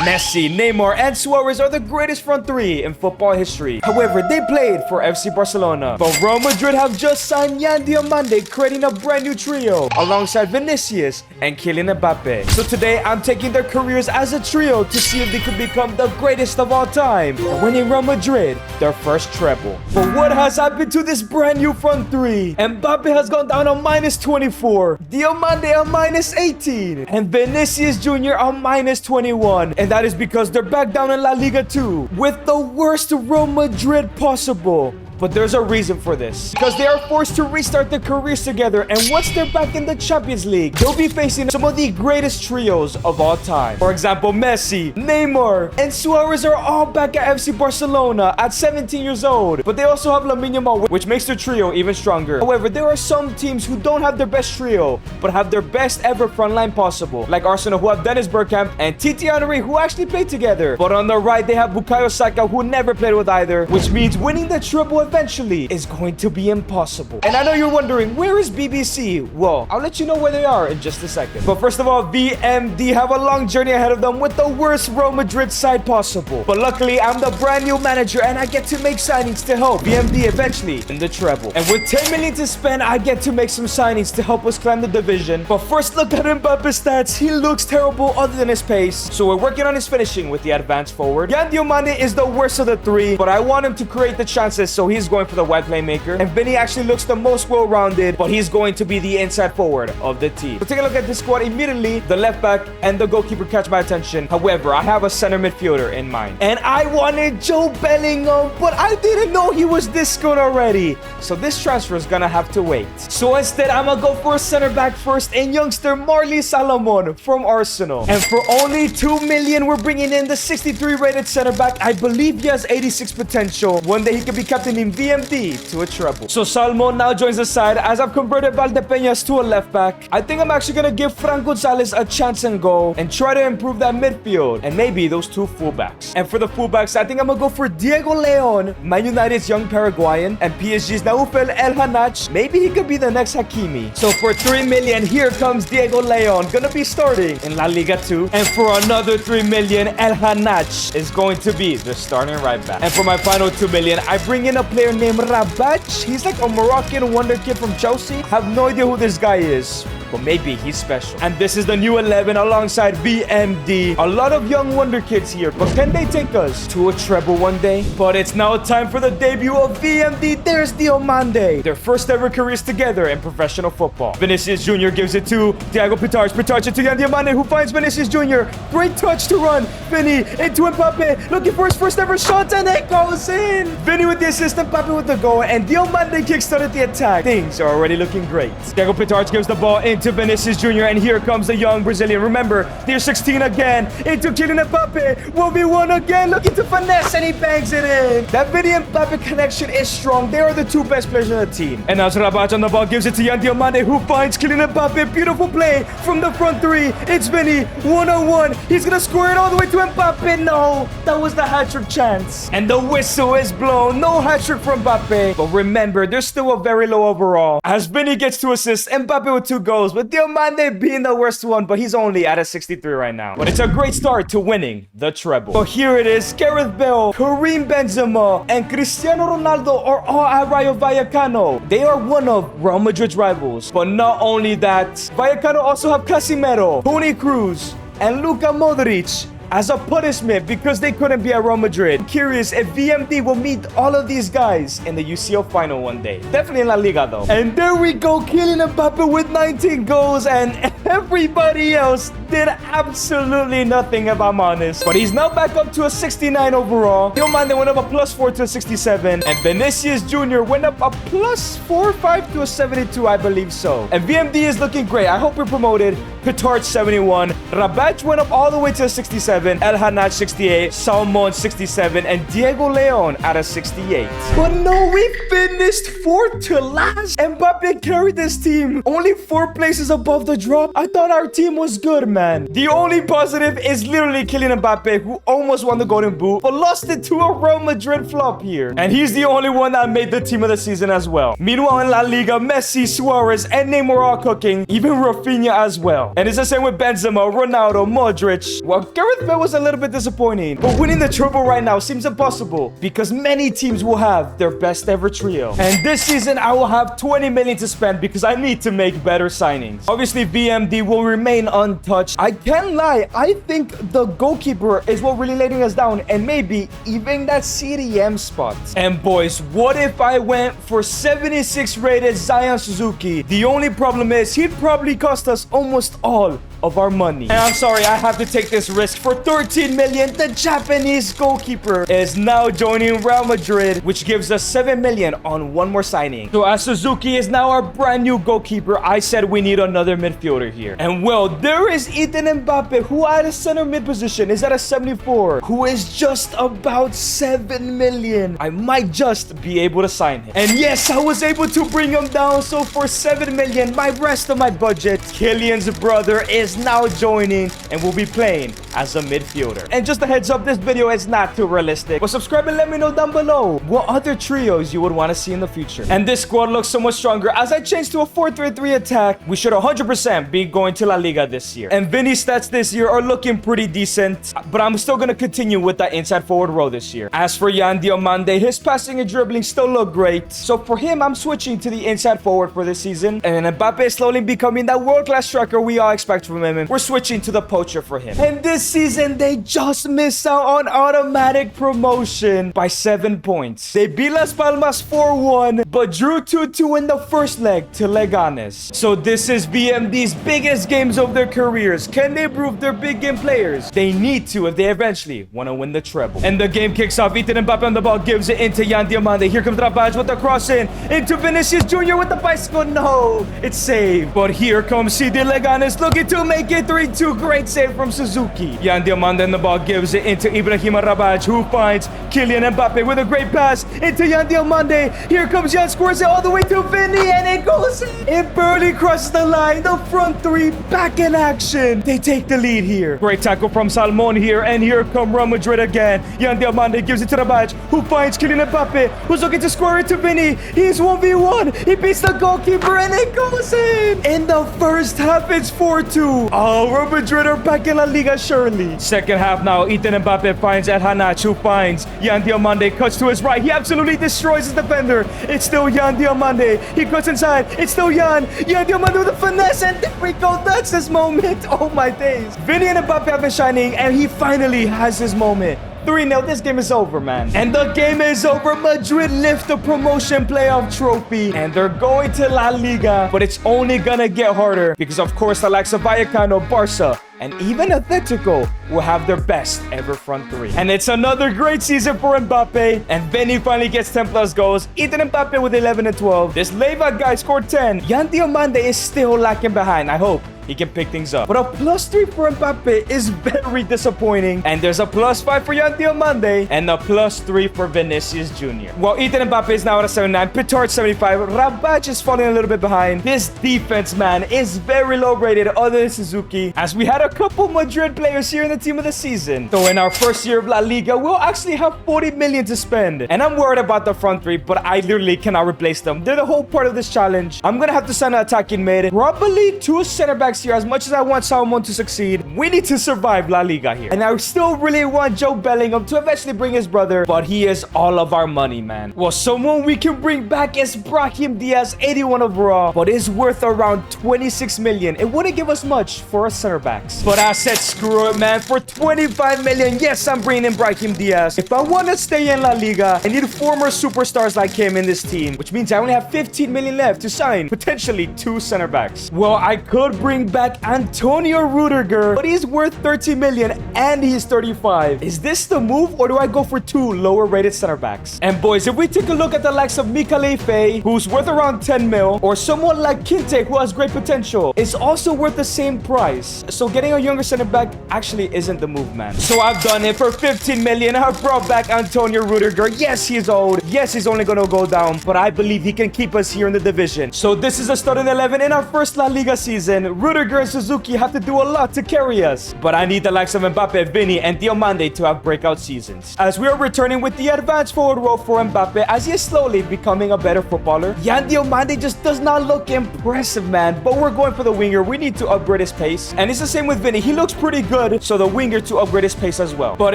Messi, Neymar, and Suarez are the greatest front three in football history. However, they played for FC Barcelona. But Real Madrid have just signed Yan Diomande, creating a brand new trio alongside Vinicius and Kylian Mbappe. So today, I'm taking their careers as a trio to see if they could become the greatest of all time, winning Real Madrid their first treble. But what has happened to this brand new front three? Mbappe has gone down on -24, Diomande on -18, and Vinicius Jr. on -21. And that is because they're back down in La Liga 2 with the worst Real Madrid possible. But there's a reason for this. Because they are forced to restart their careers together, and once they're back in the Champions League, they'll be facing some of the greatest trios of all time. For example, Messi, Neymar, and Suarez are all back at FC Barcelona at 17 years old. But they also have Lamine Yamal, which makes their trio even stronger. However, there are some teams who don't have their best trio, but have their best ever front line possible. Like Arsenal, who have Dennis Bergkamp and Titi Henry, who actually played together. But on the right, they have Bukayo Saka, who never played with either, which means winning the triple eventually is going to be impossible. And I know you're wondering, where is BBC? Well, I'll let you know where they are in just a second. But first of all, VMD have a long journey ahead of them with the worst Real Madrid side possible. But luckily, I'm the brand new manager and I get to make signings to help VMD eventually in the treble. And with 10 million to spend, I get to make some signings to help us climb the division. But first, look at Mbappe's stats. He looks terrible other than his pace. So we're working on his finishing with the advanced forward. Yan Diomande is the worst of the three, but I want him to create the chances, so he's going for the wide playmaker. And Vinny actually looks the most well-rounded, but he's going to be the inside forward of the team. So take a look at this squad immediately. The left back and the goalkeeper catch my attention. However, I have a center midfielder in mind. And I wanted Joe Bellingham, but I didn't know he was this good already. So this transfer is gonna have to wait. So instead, I'm gonna go for a center back first in youngster Marley Salomon from Arsenal. And for only 2 million, we're bringing in the 63 rated center back. I believe he has 86 potential. One day he could be captain in VMD to a treble. So Salmon now joins the side as I've converted Valdepeñas to a left back. I think I'm actually going to give Fran Gonzalez a chance and goal and try to improve that midfield and maybe those two fullbacks. And for the fullbacks, I think I'm going to go for Diego Leon, Man United's young Paraguayan, and PSG's Naufel El Hanach. Maybe he could be the next Hakimi. So for 3 million, here comes Diego Leon, going to be starting in La Liga 2. And for another 3 million, El Hanach is going to be the starting right back. And for my final 2 million, I bring in a player named Rabach. He's like a Moroccan wonder kid from Chelsea. Have no idea who this guy is, but maybe he's special. And this is the new 11 alongside VMD. A lot of young wonder kids here, but can they take us to a treble one day? But it's now time for the debut of VMD. There's Diomande. Their first ever careers together in professional football. Vinicius Jr. gives it to Thiago Pitarch. Pitarch into Yan Diomande, who finds Vinicius Jr. Great touch to run. Vinny into Mbappe, looking for his first ever shot, and it goes in. Vinny with the assist, Mbappe with the goal, and Diomande kickstarted the attack. Things are already looking great. Thiago Pitarch gives the ball into Vinicius Jr. and here comes the young Brazilian. Remember, they're 16 again. Into Kylian Mbappe. 1v1 again. Looking to finesse and he bangs it in. That Vinny and Mbappe connection is strong. They are the two best players on the team. And now Rabach on the ball gives it to Yan Diomande, who finds Kylian Mbappe. Beautiful play from the front three. It's Vinny. 1-on-1. He's going to score it all the way to Mbappe. No, that was the hat-trick chance. And the whistle is blown. No hat-trick from Mbappe. But remember, they're still a very low overall. As Vinny gets 2 assists, Mbappe with 2 goals. With Diomande being the worst one, but he's only at a 63 right now. But it's a great start to winning the treble. So here it is. Gareth Bale, Karim Benzema, and Cristiano Ronaldo are all at Rayo Vallecano. They are one of Real Madrid's rivals. But not only that, Vallecano also have Casemiro, Toni Kroos, and Luka Modric as a punishment because they couldn't be at Real Madrid. I'm curious if VMD will meet all of these guys in the UCL final one day. Definitely in La Liga though. And there we go, Kylian Mbappe with 19 goals and everybody else did absolutely nothing, if I'm honest. But he's now back up to a 69 overall. Diomande went up a +4 to a 67. And Vinicius Jr. went up a +4-5 to a 72, I believe so. And VMD is looking great. I hope we're promoted. Pitarch 71. Rabach went up all the way to a 67. El Hanach 68, Salmon 67, and Diego Leon at a 68. But no, we finished 4th to last. Mbappe carried this team. Only 4 places above the drop. I thought our team was good, man. The only positive is literally Kylian Mbappe, who almost won the Golden Boot, but lost it to a Real Madrid flop here. And he's the only one that made the team of the season as well. Meanwhile, in La Liga, Messi, Suarez, and Neymar are all cooking. Even Rafinha as well. now. And it's the same with Benzema, Ronaldo, Modric. Well, Gareth Bale was a little bit disappointing, but winning the treble right now seems impossible because many teams will have their best ever trio. And this season, I will have 20 million to spend because I need to make better signings. Obviously, VMD will remain untouched. I can't lie, I think the goalkeeper is what really letting us down, and maybe even that CDM spot. And boys, what if I went for 76 rated Zion Suzuki? The only problem is he'd probably cost us almost all of our money. And I'm sorry, I have to take this risk. For 13 million, the Japanese goalkeeper is now joining Real Madrid, which gives us 7 million on one more signing. So as Suzuki is now our brand new goalkeeper, I said we need another midfielder here. And well, there is Ethan Mbappe, who at a center mid position is at a 74, who is just about 7 million. I might just be able to sign him. And yes, I was able to bring him down. So for 7 million, my rest of my budget, Kylian's brother is now joining and will be playing as a midfielder. And just a heads up, this video is not too realistic, but subscribe and let me know down below what other trios you would want to see in the future. And this squad looks so much stronger as I changed to a 4-3-3 attack. We should 100% be going to La Liga this year. And Vinny's stats this year are looking pretty decent, but I'm still going to continue with that inside forward role this year. As for Yan Diomande, his passing and dribbling still look great. So for him, I'm switching to the inside forward for this season. And Mbappe is slowly becoming that world-class striker we all expect from him. We're switching to the poacher for him. And this season, they just missed out on automatic promotion by 7 points. They beat Las Palmas 4-1, but drew 2-2 in the first leg to Leganes. So this is VMD's biggest games of their careers. Can they prove they're big game players? They need to if they eventually want to win the treble. And the game kicks off. Ethan Mbappe on the ball, gives it into Yan Diomande. Here comes Rabaj with the cross in. Into Vinicius Jr. with the bicycle. No, it's saved. But here comes CD Leganes looking to make it 3-2. Great save from Suzuki. Yan Diomande and the ball gives it into Ibrahim Rabaj, who finds Kylian Mbappe with a great pass into Yan Diomande. Here comes Yan, scores it all the way to Vinny, and it goes in. It barely crosses the line. The front three back in action. They take the lead here. Great tackle from Salmon here, and here come Real Madrid again. Yan Diomande gives it to Rabaj, who finds Kylian Mbappe, who's looking to score it to Vinny. He's 1v1. He beats the goalkeeper, and it goes in. In the first half, it's 4-2. Oh, Real Madrid are back in La Liga, surely. Second half now, Ethan Mbappe finds El Hanach, who finds Yan Diomande, cuts to his right. He absolutely destroys his defender. It's still Yan Diomande. He cuts inside. It's still Yan. Yan Diomande with a finesse, and there we go. That's his moment. Oh my days. Vinny and Mbappe have been shining, and he finally has his moment. 3-0, this game is over, man. And the game is over. Madrid lift the promotion playoff trophy, and they're going to La Liga, but it's only gonna get harder because, of course, the likes of Vallecano, Barca, and even Atletico will have their best ever front three. And it's another great season for Mbappe, and Vinny finally gets 10 plus goals. Ethan Mbappe with 11 and 12. This Leva guy scored 10. Yan Diomande is still lacking behind. I hope he can pick things up. But a +3 for Mbappe is very disappointing. And there's a +5 for Yan Diomande and a +3 for Vinicius Jr. Well, Ethan Mbappe is now at a 79. Pitard 75. Rabaj is falling a little bit behind. His defense, man, is very low rated other than Suzuki, as we had a couple Madrid players here in the team of the season. So in our first year of La Liga, we'll actually have 40 million to spend. And I'm worried about the front three, but I literally cannot replace them. They're the whole part of this challenge. I'm gonna have to sign an attacking mid. Probably 2 center backs here. As much as I want Salmon to succeed, we need to survive La Liga here. And I still really want Joe Bellingham to eventually bring his brother, but he is all of our money, man. Well, someone we can bring back is Brahim Diaz, 81 overall, but is worth around 26 million. It wouldn't give us much for our center backs. But I said screw it, man. For 25 million, yes, I'm bringing in Brahim Diaz. If I want to stay in La Liga, I need former superstars like him in this team, which means I only have 15 million left to sign potentially 2 center backs. Well, I could bring back Antonio Rudiger, but he's worth 30 million and he's 35. Is this the move, or do I go for 2 lower rated center backs? And boys, if we take a look at the likes of Mikale Faye, who's worth around 10 mil, or someone like Kinte, who has great potential, is also worth the same price. So getting a younger center back actually isn't the move, man. So I've done it. For 15 million, I've brought back Antonio Rudiger. Yes, he's old. Yes, he's only gonna go down, but I believe he can keep us here in the division. So this is a starting 11 in our first La Liga season. Rudiger and Suzuki have to do a lot to carry us. But I need the likes of Mbappe, Vinny, and Diomande to have breakout seasons. As we are returning with the advanced forward role for Mbappe, as he is slowly becoming a better footballer. Yan Diomande just does not look impressive, man. But we're going for the winger. We need to upgrade his pace. And it's the same with Vinny. He looks pretty good, so the winger to upgrade his pace as well. But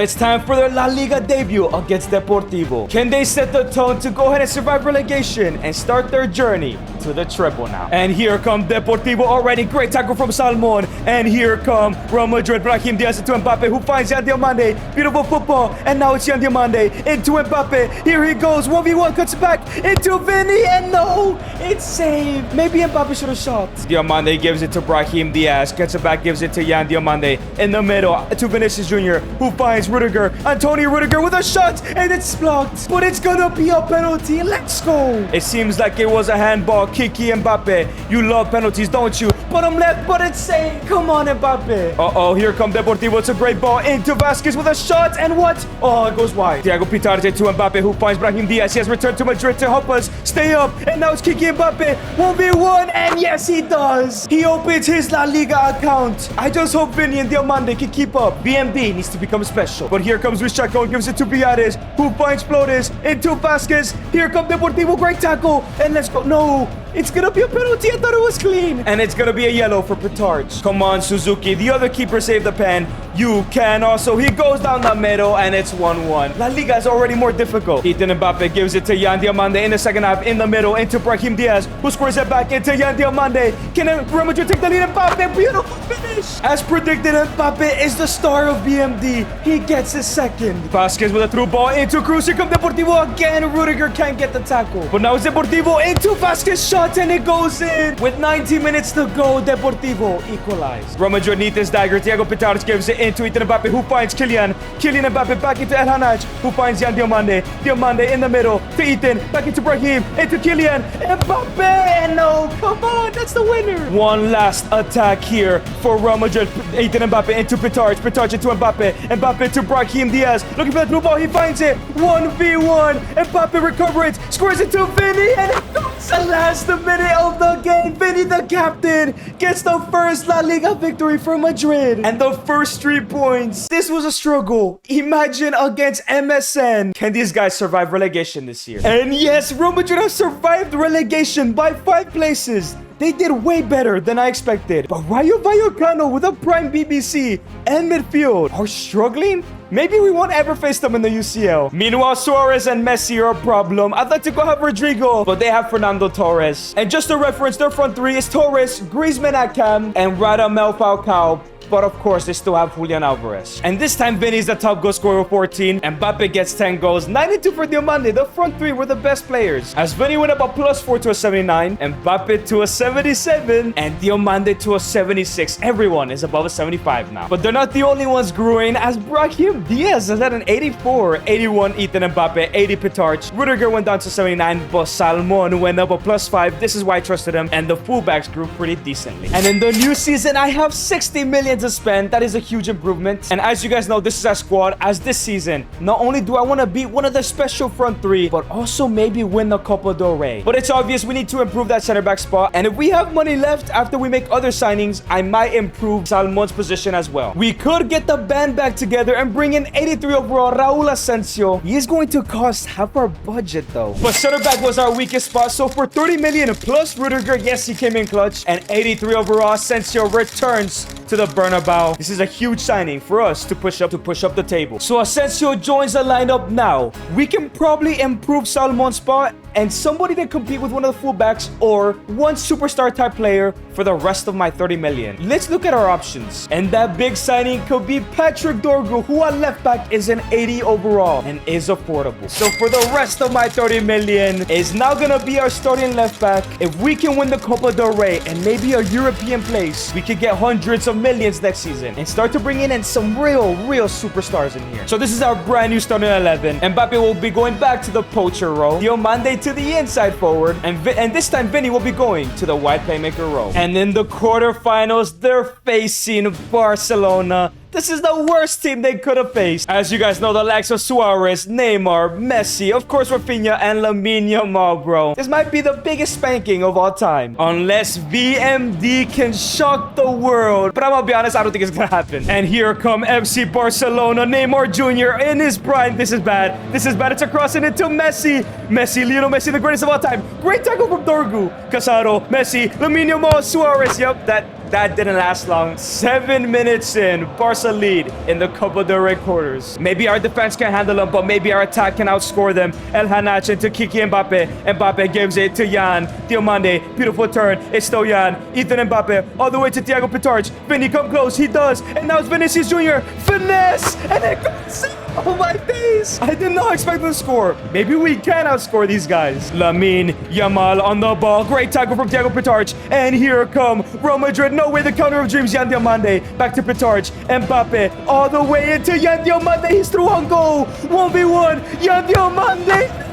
it's time for their La Liga debut against Deportivo. Can they set the tone to go ahead and survive relegation and start their journey to the treble now? And here come Deportivo already. Great tackle from Salmon. And here come Real Madrid. Brahim Diaz into Mbappe, who finds Yan Diomande. Beautiful football. And now it's Yan Diomande into Mbappe. Here he goes. 1v1 cuts back into Vinny. And no, it's saved. Maybe Mbappe should have shot. Diomande gives it to Brahim Diaz. Gets it back, gives it to Yan Diomande. In the middle to Vinicius Jr., who finds Rudiger. Antonio Rudiger with a shot. And it's blocked. But it's gonna be a penalty. Let's go. It seems like it was a handball. Kiki Mbappe. You love penalties, don't you? Bottom left, but it's safe. Come on, Mbappe. Uh-oh, here come Deportivo. It's a great ball into Vasquez with a shot. And what? Oh, it goes wide. Thiago Pitarde to Mbappe, who finds Brahim Diaz. He has returned to Madrid to help us stay up. And now it's Kiki Mbappe. 1v1. And yes, he does. He opens his La Liga account. I just hope Vinny and Diomande can keep up. BMB needs to become special. But here comes Luis Chaco and gives it to Piares, who finds Flores into Vasquez. Here comes Deportivo. Great tackle. And let's go. No. It's gonna be a penalty. I thought it was clean. And it's gonna be a yellow for Pitarch. Come on, Suzuki. The other keeper saved the pen. You can also. He goes down the middle, and it's 1-1. La Liga is already more difficult. Ethan Mbappe gives it to Yan Diomande in the second half, in the middle, into Brahim Diaz, who scores it back into Yan Diomande. Can Real Madrid take the lead? Mbappe, beautiful finish. As predicted, Mbappe is the star of BMD. He gets his second. Vasquez with a through ball into Cruz. Here comes Deportivo again. Rudiger can't get the tackle. But now it's Deportivo into Vasquez shot, and it goes in. With 90 minutes to go, Deportivo equalized. Real Madrid need this dagger. Thiago Pitarch gives it into Ethan Mbappe, who finds Kylian. Kylian Mbappe back into El Hanaj, who finds Yan Diomande. Diomande in the middle to Ethan, back into Brahim, into Kylian. Mbappe, and no, come on, that's the winner. One last attack here for Real Madrid. Ethan Mbappe into Pitarch, Pitarch into Mbappe, Mbappe to Brahim Diaz. Looking for the through ball, he finds it. 1v1. Mbappe recovers it, scores it to Vinny, and it goes the last minute of the game. Vinny, the captain, gets the first La Liga victory for Madrid and the first 3 points. This was a struggle. Imagine against MSN. Can these guys survive relegation this year? And yes, Real Madrid have survived relegation by 5 places. They did way better than I expected. But Rayo Vallecano with a prime BBC and midfield are struggling? Maybe we won't ever face them in the UCL. Meanwhile, Suarez and Messi are a problem. I'd like to go have Rodrigo, but they have Fernando Torres. And just a reference, their front 3 is Torres, Griezmann at cam, and Radamel Falcao. But of course, they still have Julian Alvarez. And this time, Vinny's the top goal scorer with 14. Mbappe gets 10 goals. 92 for Diomande. The front 3 were the best players. As Vinny went up a +4 to a 79. Mbappe to a 77. And Diomande to a 76. Everyone is above a 75 now. But they're not the only ones growing, as Brahim Diaz is at an 84. 81 Ethan Mbappe. 80 Pitarch. Rudiger went down to 79. But Salmon went up a +5. This is why I trusted him. And the fullbacks grew pretty decently. And in the new season, I have 60 million to spend. That is a huge improvement. And as you guys know, this is our squad. As this season, not only do I want to beat one of the special front 3, but also maybe win the Copa del Rey. But it's obvious we need to improve that center back spot. And if we have money left after we make other signings, I might improve Salmon's position as well. We could get the band back together and bring in 83 overall Raul Asensio. He is going to cost half our budget though. But center back was our weakest spot. So for 30 million plus Rudiger, yes, he came in clutch. And 83 overall Asensio returns to the Bernabeu. This is a huge signing for us to push up the table. So Asensio joins the lineup now. We can probably improve Salmon's spot and somebody to compete with one of the fullbacks or one superstar type player for the rest of my 30 million. Let's look at our options. And that big signing could be Patrick Dorgu, who at left back is an 80 overall and is affordable. So for the rest of my 30 million is now gonna be our starting left back. If we can win the Copa del Rey and maybe a European place, we could get hundreds of millions next season and start to bring in some real superstars in here. So this is our brand new starting 11. Mbappe will be going back to the poacher role. Diomande to the inside forward. And this time, Vinny will be going to the wide playmaker role. And in the quarterfinals, they're facing Barcelona. This is the worst team they could have faced. As you guys know, the likes of Suarez, Neymar, Messi, of course Rafinha, and Lamine Yamal, bro. This might be the biggest spanking of all time. Unless VMD can shock the world. But I'm gonna be honest, I don't think it's gonna happen. And here come FC Barcelona, Neymar Jr. in his prime. This is bad. This is bad. It's a crossing into Messi. Lionel Messi, the greatest of all time. Great tackle from Dorgu. Casado, Messi, Lamine Yamal, Suarez. Yep, that didn't last long. 7 minutes in, Barca lead in the Copa del Rey quarters. Maybe our defense can handle them, but maybe our attack can outscore them. El Hanach into Kiki Mbappe. Mbappe gives it to Jan Diomande. Beautiful turn. It's still Jan. Ethan Mbappe all the way to Thiago Pitarch. Vinny come close. He does. And now it's Vinicius Jr. Finesse! And it goes in. Oh my days! I did not expect them to score. Maybe we can outscore these guys. Lamine Yamal on the ball. Great tackle from Thiago Pitarch. And here come Real Madrid. No way, the counter of dreams. Yan Diomande. Back to Pitarch. Mbappe all the way into Yan Diomande. He's through on goal. 1v1. Yan Diomande.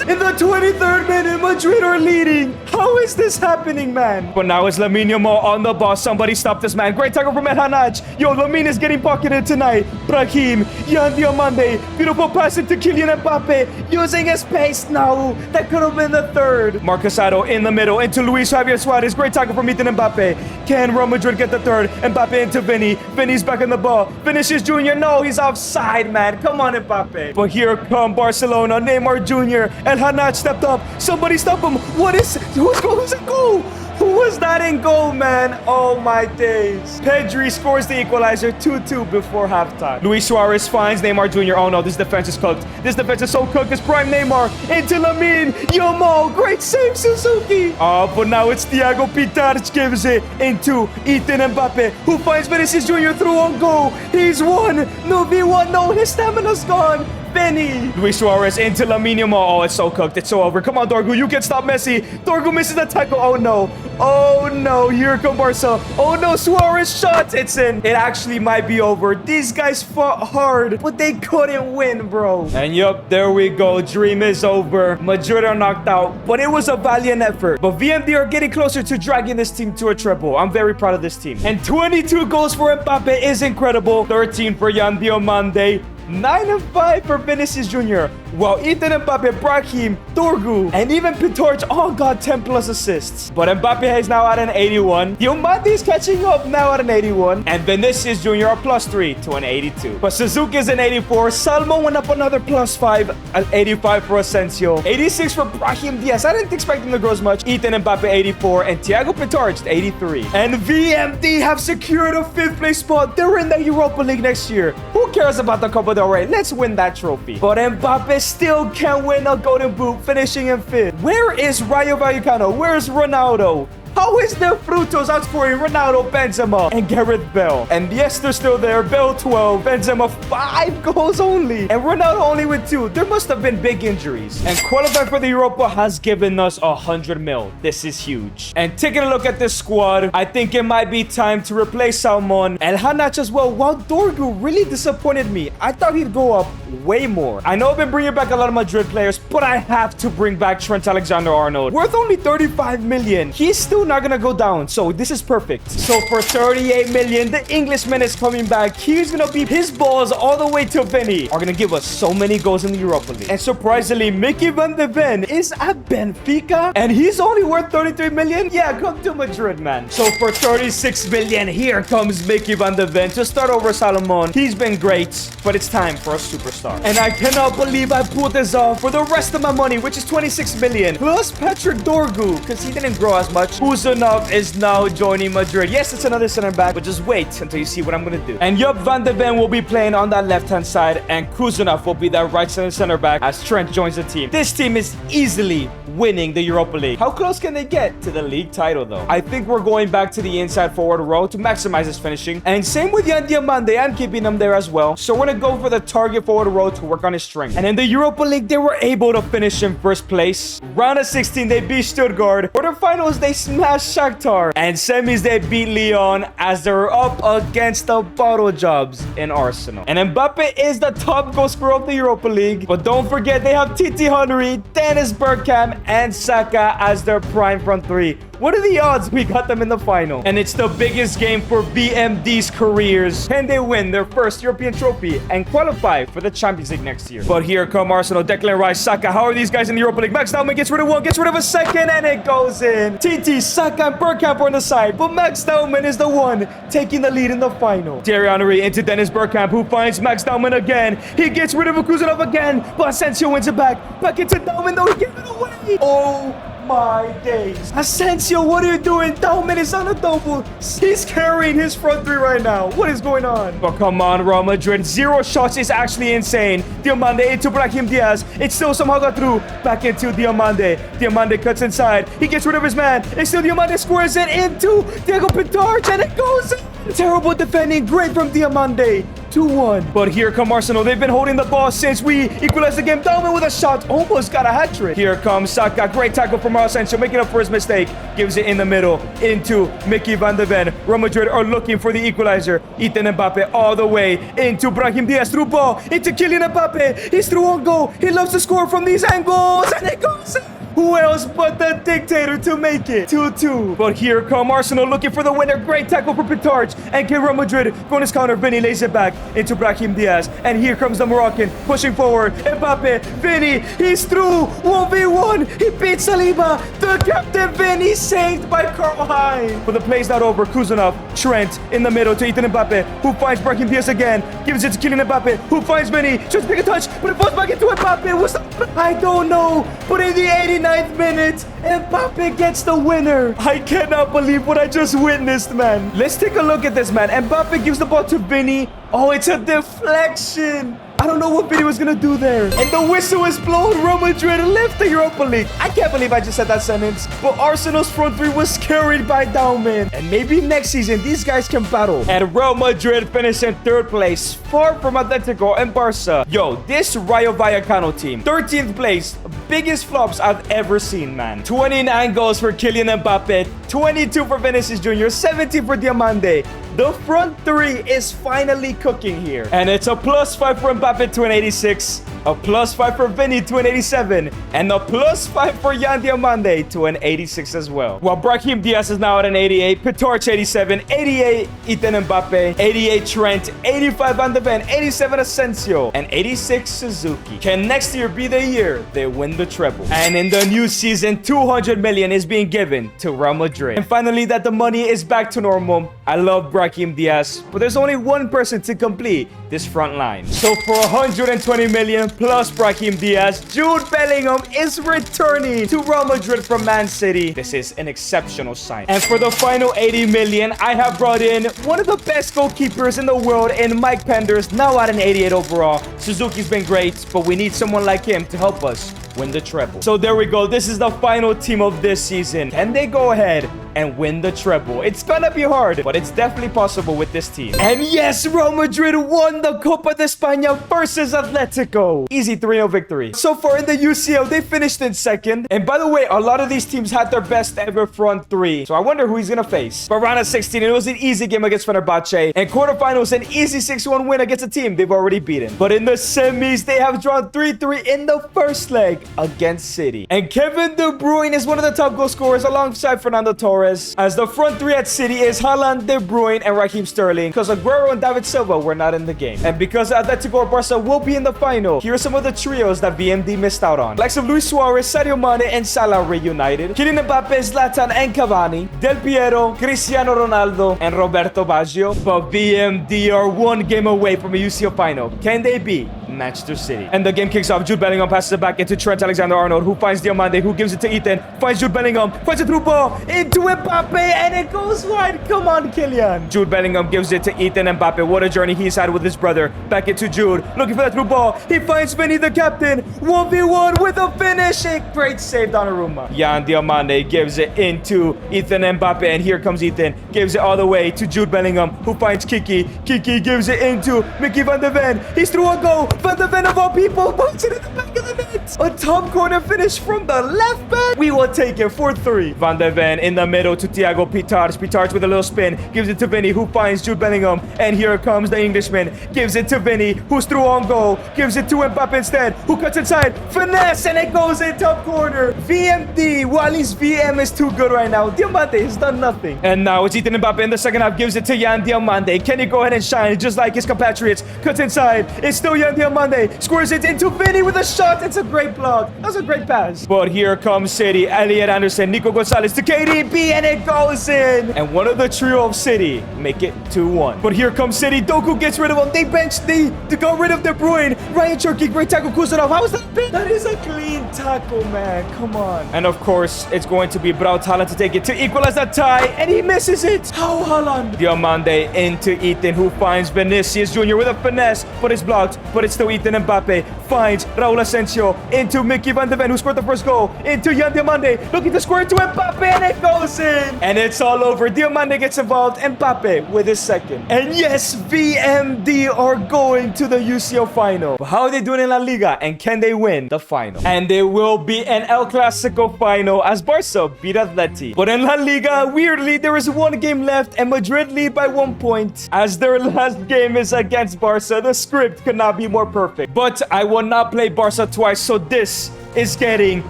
In the 23rd minute, Madrid are leading. How is this happening, man? But now it's Lamine Yamal on the ball. Somebody stop this man. Great tackle from El Hanach. Yo, Lamine is getting pocketed tonight. Brahim, Yan Diomande. Beautiful pass into Kylian Mbappe. Using his pace. No, that could have been the third. Marcus Ado in the middle into Luis Javier Suarez. Great tackle from Ethan Mbappe. Can Real Madrid get the third? Mbappe into Vinny. Vinny's back in the ball. Vinicius Jr. No, he's offside, man. Come on, Mbappe. But here come Barcelona. Neymar Jr. El Hanach stepped up. Somebody stop him. What is... Who's in goal? Who was that in goal, man? Oh, my days. Pedri scores the equalizer 2-2 before halftime. Luis Suarez finds Neymar Jr. Oh, no. This defense is cooked. This defense is so cooked. It's prime Neymar into Lamine Yamal. Great save, Suzuki. Oh, but now it's Thiago Pitarch gives it into Ethan Mbappe, who finds Vinicius Jr. through on goal. He's won. No V1. No, his stamina's gone. Benny. Luis Suarez into Lamine Yamal. Oh, it's so cooked. It's so over. Come on, Dorgu. You can stop Messi. Dorgu misses the tackle. Oh, no. Oh, no. Here come Barca. Oh, no. Suarez shot. It's in. It actually might be over. These guys fought hard, but they couldn't win, bro. And yup, there we go. Dream is over. Madrid are knocked out, but it was a valiant effort. But VMD are getting closer to dragging this team to a treble. I'm very proud of this team. And 22 goals for Mbappe is incredible. 13 for Yan Diomande. 9 and 5 for Vinicius Jr. While Ethan Mbappe, Brahim, Dorgu, and even Pitarch all got 10 plus assists. But Mbappe is now at an 81. Diomande is catching up now at an 81. And Vinicius Jr. are +3 to an 82. But Suzuki is an 84. Salmo went up another +5 at 85 for Asensio. 86 for Brahim Diaz. I didn't expect him to grow as much. Ethan Mbappe 84 and Thiago Pitarch 83. And VMD have secured a 5th place spot. They're in the Europa League next year. Who cares about the Copa del Rey? Let's win that trophy. But Mbappe still can't win a golden boot, finishing in 5th. Where is Rayo Vallecano? Where's Ronaldo? How is their Frutos outscoring Ronaldo, Benzema, and Gareth Bale? And yes, they're still there. Bale 12, Benzema 5 goals only, and Ronaldo only with 2. There must have been big injuries. And qualifying for the Europa has given us 100 mil. This is huge. And taking a look at this squad, I think it might be time to replace Salmon. El Hanach as well. While Dorgu really disappointed me. I thought he'd go up way more. I know I've been bringing back a lot of Madrid players, but I have to bring back Trent Alexander-Arnold. Worth only 35 million. He's still not gonna go down, so this is perfect. So for 38 million, the Englishman is coming back. He's gonna beat his balls all the way to Vinny. Are gonna give us so many goals in the Europa League. And surprisingly, Mickey van de Ven is at Benfica, and he's only worth 33 million. Yeah, come to Madrid, man. So for 36 million, here comes Mickey van de Ven to start over Salomon. He's been great, but it's time for a superstar. And I cannot believe I pulled this off for the rest of my money, which is 26 million, plus Patrick Dorgu, because he didn't grow as much. Kuzanov is now joining Madrid. Yes, it's another center back, but just wait until you see what I'm going to do. And yup, Van de Ven will be playing on that left-hand side, and Kuzanov will be that right center back as Trent joins the team. This team is easily winning the Europa League. How close can they get to the league title, though? I think we're going back to the inside forward row to maximize his finishing. And same with Yan Diomande. I'm keeping him there as well. So we're going to go for the target forward the road to work on his strength. And in the Europa League, they were able to finish in first place. Round of 16, they beat Stuttgart. Quarterfinals, they smashed Shakhtar. And semis, they beat Lyon as they're up against the bottle jobs in Arsenal. And Mbappe is the top goal scorer of the Europa League. But don't forget, they have Titi Henry, Dennis Bergkamp, and Saka as their prime front three. What are the odds we got them in the final? And it's the biggest game for BMD's careers. Can they win their first European trophy and qualify for the Champions League next year? But here come Arsenal, Declan Rice, Saka. How are these guys in the Europa League? Max Naumann gets rid of one, gets rid of a second, and it goes in. TT, Saka, and Bergkamp are on the side, but Max Naumann is the one taking the lead in the final. Thierry Henry into Dennis Bergkamp, who finds Max Naumann again. He gets rid of Kuzanov again, but Asensio wins it back. Back into Naumann, though he gave it away. Oh my days. Asensio, what are you doing? Naumann is on a double. He's carrying his front three right now. What is going on? But come on, Real Madrid. 0 shots is actually insane. Diomande into Brahim Diaz. It still somehow got through. Back into Diomande. Diomande cuts inside. He gets rid of his man. And still Diomande squares it into Diego Pintarch, and it goes in. Terrible defending. Great from Diomande. 2-1. But here come Arsenal. They've been holding the ball since we equalized the game. Naumann with a shot. Almost got a hat-trick. Here comes Saka. Great tackle from Asensio, making up for his mistake. Gives it in the middle into Mickey van de Ven. Real Madrid are looking for the equalizer. Ethan Mbappe all the way into Brahim Diaz. Through ball into Kylian Mbappe. He's through on goal. He loves to score from these angles. And it goes in. Who else but the dictator to make it? 2-2. But here come Arsenal looking for the winner. Great tackle for Pintarch. And can Real Madrid go on his counter? Vinny lays it back into Brahim Diaz. And here comes the Moroccan pushing forward. Mbappe, Vinny, he's through. 1v1. He beats Saliba. The captain Vinny saved by Karl Heinz. But the play's not over. Kuzanov, Trent in the middle to Ethan Mbappe, who finds Brahim Diaz again. Gives it to Kylian Mbappe, who finds Vinny. Tries to take a touch, but it falls back into Mbappe. What's the... I don't know. But in the 89th minute, Mbappe gets the winner. I cannot believe what I just witnessed, man. Let's take a look at this, man. Mbappe gives the ball to Vinny. Oh, it's a deflection. I don't know what Vinny was going to do there. And the whistle is blown. Real Madrid left the Europa League. I can't believe I just said that sentence. But Arsenal's front three was carried by Naumann. And maybe next season, these guys can battle. And Real Madrid finished in 3rd place, far from Atletico and Barca. Yo, this Rayo Vallecano team, 13th place, biggest flops I've ever seen, man. 29 goals for Kylian Mbappe, 22 for Vinicius Jr., 17 for Diomande. The front three is finally cooking here. And it's a +5 for Mbappe to an 86, a +5 for Vinny to an 87, and a +5 for Yan Diomande to an 86 as well. While Brahim Diaz is now at an 88, Pintarch 87, 88 Ethan Mbappe, 88 Trent, 85 Van de Ven, 87 Asensio, and 86 Suzuki. Can next year be the year they win the treble? And in the new season, 200 million is being given to Real Madrid. And finally, that the money is back to normal. I love Brahim Diaz, but there's only one person to complete this front line. So for 120 million plus Brahim Diaz, Jude Bellingham is returning to Real Madrid from Man City. This is an exceptional sign. And for the final 80 million, I have brought in one of the best goalkeepers in the world in Mike Penders, now at an 88 overall. Suzuki's been great, but we need someone like him to help us win the treble. So there we go. This is the final team of this season. Can they go ahead and win the treble? It's gonna be hard, but it's definitely possible with this team. And yes, Real Madrid won the Copa de España versus Atletico. Easy 3-0 victory. So far in the UCL, they finished in 2nd. And by the way, a lot of these teams had their best ever front three. So I wonder who he's gonna face. But round of 16, it was an easy game against Fenerbahce. And quarterfinals, an easy 6-1 win against a team they've already beaten. But in the semis, they have drawn 3-3 in the first leg against City. And Kevin De Bruyne is one of the top goal scorers alongside Fernando Torres. As the front three at City is Haaland, De Bruyne, and Raheem Sterling, because Aguero and David Silva were not in the game. And because Atletico or Barca will be in the final, here are some of the trios that VMD missed out on. Likes of Luis Suarez, Sadio Mane, and Salah reunited. Kylian Mbappe, Zlatan, and Cavani. Del Piero, Cristiano Ronaldo, and Roberto Baggio. But VMD are one game away from a UCL final. Can they beat Manchester City? And the game kicks off. Jude Bellingham passes it back into Trent Alexander-Arnold, who finds Diomande, who gives it to Ethan, finds Jude Bellingham, finds a through ball into Mbappe, and it goes wide. Come on, Kylian. Jude Bellingham gives it to Ethan Mbappe. What a journey he's had with his brother. Back into Jude, looking for that through ball. He finds Vinny, the captain. 1v1 with a finish. A great save, Donnarumma. Yan Diomande gives it into Ethan Mbappe, and here comes Ethan. Gives it all the way to Jude Bellingham, who finds Kiki. Kiki gives it into Mickey van de Ven. He's through a goal. Van de Ven of all people puts it in the back of the net. A top corner finish from the left back. We will take it for 3. Van de Ven in the middle to Thiago Pitarch. Pitarch with a little spin. Gives it to Vinny, who finds Jude Bellingham. And here comes the Englishman. Gives it to Vinny, who's through on goal. Gives it to Mbappe instead, who cuts inside. Finesse, and it goes in top corner. VMD. Well, at least VM is too good right now. Diamante has done nothing. And now it's Ethan Mbappe in the second half. Gives it to Yan Diamante. Can he go ahead and shine just like his compatriots? Cuts inside. It's still Yan Diamante. Squares it into Vinny with a shot. It's a great block. That's a great pass. But here comes City. Elliot Anderson, Nico Gonzalez to KDB, and it goes in. And one of the trio of City make it 2-1. But here comes City. Doku gets rid of him. They benched they got rid of De Bruyne. Ryan Cherky, great tackle. Kuzanov. How is that been? That is a clean tackle, man. Come on. And of course, it's going to be Braut Haaland to take it to equalize that tie, and he misses it. How Haaland? Diamante into Ethan, who finds Vinicius Jr. with a finesse, but it's blocked. But it's still Ethan Mbappe. Finds Raul Asensio into Mickey Van de Ven, who scored the first goal. Into Yan Diamante, looking to score into Mbappe, and it goes in. And it's all over. Diamante gets involved. Mbappe with his second. And yes, VMD are going to the UCL final. But how are they doing in La Liga, and can they win the final? And there will be an El Clasico final as Barca beat Atleti. But in La Liga, weirdly, there is one game left and Madrid lead by 1 point. As their last game is against Barca, the script could not be more perfect. But I will not play Barca twice, so this is getting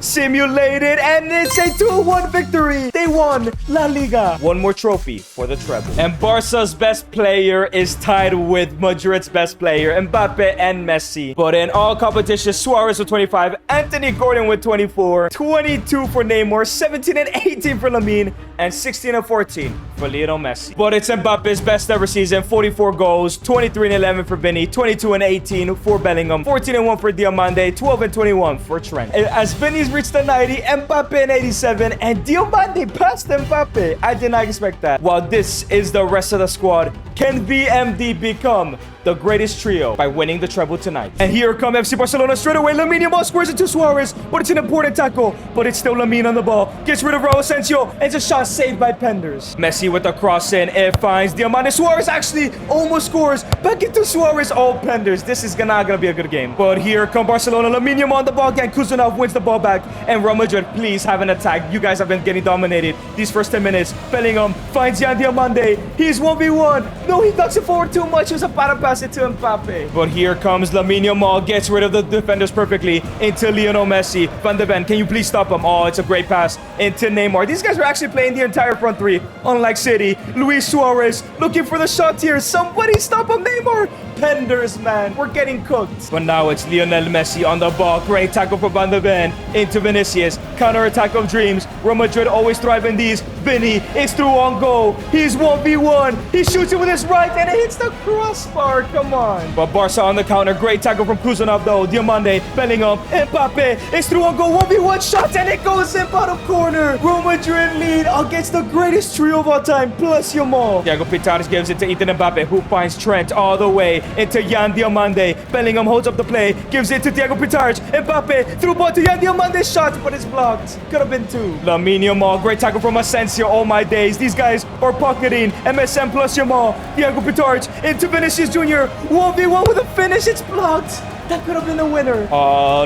simulated, and it's a 2-1 victory. They won La Liga. One more trophy for the treble. And Barca's best player is tied with Madrid's best player, Mbappe and Messi. But in all competitions, Suarez with 25, Anthony Gordon with 24, 22 for Neymar, 17 and 18 for Lamine, and 16 and 14 for Lionel Messi. But it's Mbappe's best ever season, 44 goals, 23 and 11 for Vinny, 22 and 18 for Bellingham, 14 and 1 for Diamante, 12 and 21 for Trent. As Vinny's reached the 90, Mbappe in 87, and Diamante passed Mbappe. I did not expect that. While this is the rest of the squad, can VMD become the greatest trio by winning the treble tonight? And here come FC Barcelona straight away. Lamine Yamal squares it to Suarez, but it's an important tackle. But it's still Lamine on the ball. Gets rid of Raul Asensio, and it's a shot saved by Penders. Messi with the cross in. It finds Diamante. Suarez actually almost scores. Back into Suarez. Oh, Penders. This is not going to be a good game. But here come Barcelona. Lamine Yamal on the ball again. Kuzanov wins the ball back. And Real Madrid, please have an attack. You guys have been getting dominated these first 10 minutes. Bellingham finds Yan Diamante. He's 1v1. No, he ducks it forward too much. He was about to pass it to Mbappe. But here comes Lamine Yamal. Gets rid of the defenders perfectly. Into Lionel Messi. Van de Ven, can you please stop him? Oh, it's a great pass. Into Neymar. These guys are actually playing the entire front three. Unlike City. Luis Suarez looking for the shot here. Somebody stop him, Neymar. Penders, man. We're getting cooked. But now it's Lionel Messi on the ball. Great tackle for Van de Ven. Into Vinicius. Counter-attack of dreams. Real Madrid always thrive in these. Vinny is through on goal. He's 1v1. He shoots it with his right, and it hits the crossbar. Come on. But Barca on the counter. Great tackle from Kuzanov, though. Diamante, Bellingham, Mbappe is through on goal. 1v1 shot, and it goes in bottom corner. Real Madrid lead against the greatest trio of all time, plus Yamal. Thiago Pitarch gives it to Ethan Mbappe, who finds Trent all the way into Yan Diamante. Bellingham holds up the play, gives it to Thiago Pitarch. Mbappe through ball to Yan Diamante, shot, but it's blocked. Could have been 2. Lamine Yamal, great tackle from Asensio. Oh my days, these guys are pocketing. MSN plus Yamal. Thiago Pitarch into Vinicius Jr. 1v1 with a finish, it's blocked. That could have been the winner.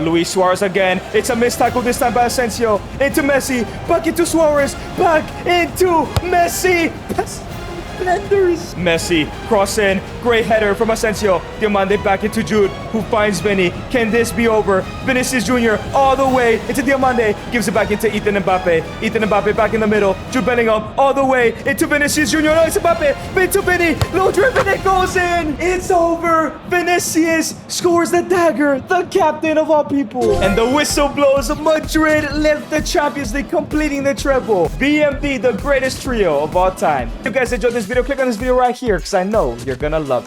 Luis Suarez again. It's a missed tackle this time by Asensio. Into Messi. Back into Suarez. Back into Messi. Penders. Messi, cross in, great header from Asensio. Diamante back into Jude, who finds Vinny. Can this be over? Vinicius Jr. all the way into Diamante, gives it back into Ethan Mbappe. Ethan Mbappe back in the middle. Jude Bellingham all the way into Vinicius Jr. No, it's Mbappe. Into Vinny. Low drip, and it goes in. It's over. Vinicius scores the dagger. The captain of all people. And the whistle blows. Madrid lift the Champions League, completing the treble. VMD, the greatest trio of all time. If you guys enjoyed this video, click on this video right here, because I know you're gonna love it.